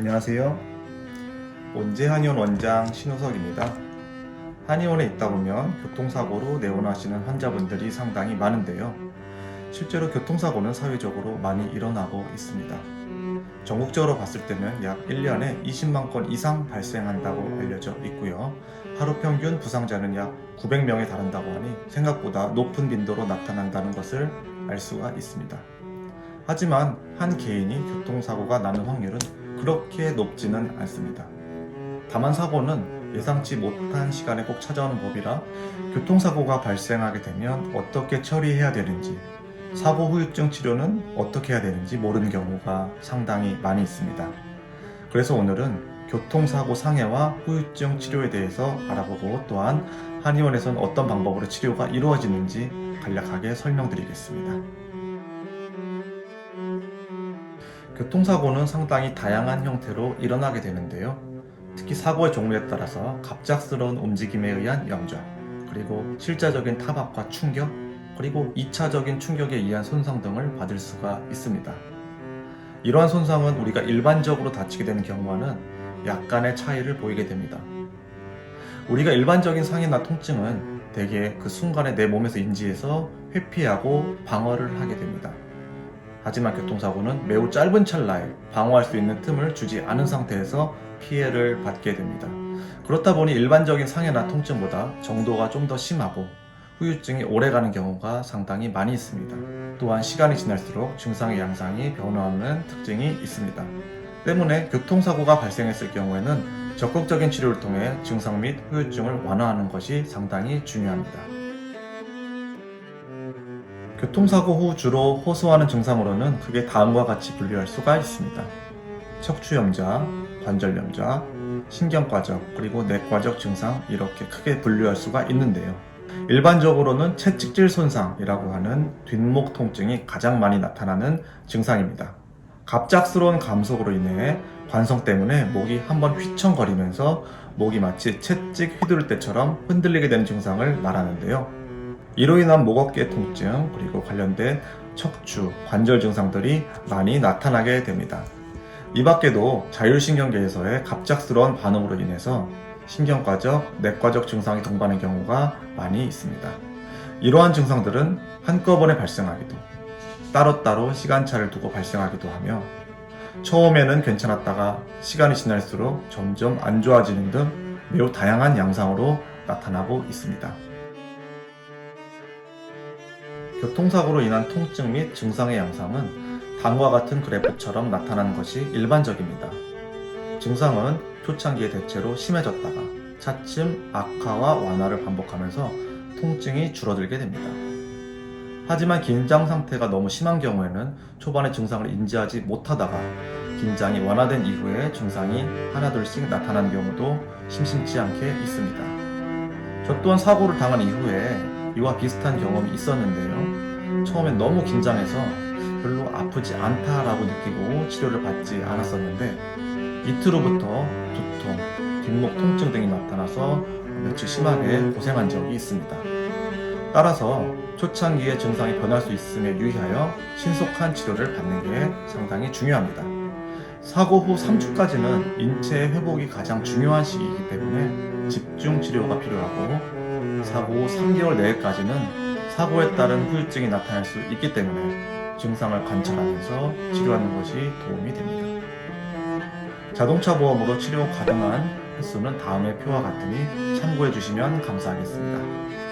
안녕하세요. 온재한의원 원장 신우석입니다. 한의원에 있다 보면 교통사고로 내원하시는 환자분들이 상당히 많은데요. 실제로 교통사고는 사회적으로 많이 일어나고 있습니다. 전국적으로 봤을 때는 약 1년에 20만 건 이상 발생한다고 알려져 있고요. 하루 평균 부상자는 약 900명에 달한다고 하니 생각보다 높은 빈도로 나타난다는 것을 알 수가 있습니다. 하지만 한 개인이 교통사고가 나는 확률은 그렇게 높지는 않습니다. 다만 사고는 예상치 못한 시간에 꼭 찾아오는 법이라 교통사고가 발생하게 되면 어떻게 처리해야 되는지, 사고 후유증 치료는 어떻게 해야 되는지 모르는 경우가 상당히 많이 있습니다. 그래서 오늘은 교통사고 상해와 후유증 치료에 대해서 알아보고 또한 한의원에서는 어떤 방법으로 치료가 이루어지는지 간략하게 설명드리겠습니다. 교통사고는 상당히 다양한 형태로 일어나게 되는데요. 특히 사고의 종류에 따라서 갑작스러운 움직임에 의한 염좌, 그리고 실자적인 타박과 충격, 그리고 2차적인 충격에 의한 손상 등을 받을 수가 있습니다. 이러한 손상은 우리가 일반적으로 다치게 되는 경우와는 약간의 차이를 보이게 됩니다. 우리가 일반적인 상해나 통증은 대개 그 순간에 내 몸에서 인지해서 회피하고 방어를 하게 됩니다. 하지만 교통사고는 매우 짧은 찰나에 방어할 수 있는 틈을 주지 않은 상태에서 피해를 받게 됩니다. 그렇다 보니 일반적인 상해나 통증보다 정도가 좀 더 심하고 후유증이 오래가는 경우가 상당히 많이 있습니다. 또한 시간이 지날수록 증상의 양상이 변화하는 특징이 있습니다. 때문에 교통사고가 발생했을 경우에는 적극적인 치료를 통해 증상 및 후유증을 완화하는 것이 상당히 중요합니다. 교통사고 후 주로 호소하는 증상으로는 크게 다음과 같이 분류할 수가 있습니다. 척추염좌, 관절염좌, 신경과적, 그리고 내과적 증상 이렇게 크게 분류할 수가 있는데요. 일반적으로는 채찍질 손상이라고 하는 뒷목 통증이 가장 많이 나타나는 증상입니다. 갑작스러운 감속으로 인해 관성 때문에 목이 한번 휘청거리면서 목이 마치 채찍 휘두를 때처럼 흔들리게 되는 증상을 말하는데요. 이로 인한 목 어깨 통증 그리고 관련된 척추, 관절 증상들이 많이 나타나게 됩니다. 이 밖에도 자율신경계에서의 갑작스러운 반응으로 인해서 신경과적, 내과적 증상이 동반하는 경우가 많이 있습니다. 이러한 증상들은 한꺼번에 발생하기도, 따로따로 시간차를 두고 발생하기도 하며 처음에는 괜찮았다가 시간이 지날수록 점점 안 좋아지는 등 매우 다양한 양상으로 나타나고 있습니다. 교통사고로 인한 통증 및 증상의 양상은 다음과 같은 그래프처럼 나타나는 것이 일반적입니다. 증상은 초창기에 대체로 심해졌다가 차츰 악화와 완화를 반복하면서 통증이 줄어들게 됩니다. 하지만 긴장 상태가 너무 심한 경우에는 초반에 증상을 인지하지 못하다가 긴장이 완화된 이후에 증상이 하나둘씩 나타나는 경우도 심심치 않게 있습니다. 저 또한 사고를 당한 이후에 이와 비슷한 경험이 있었는데요. 처음엔 너무 긴장해서 별로 아프지 않다라고 느끼고 치료를 받지 않았었는데 이틀 후부터 두통, 뒷목 통증 등이 나타나서 며칠 심하게 고생한 적이 있습니다. 따라서 초창기에 증상이 변할 수 있음에 유의하여 신속한 치료를 받는 게 상당히 중요합니다. 사고 후 3주까지는 인체의 회복이 가장 중요한 시기이기 때문에 집중 치료가 필요하고 사고 후 3개월 내에까지는 사고에 따른 후유증이 나타날 수 있기 때문에 증상을 관찰하면서 치료하는 것이 도움이 됩니다. 자동차 보험으로 치료 가능한 횟수는 다음의 표와 같으니 참고해 주시면 감사하겠습니다.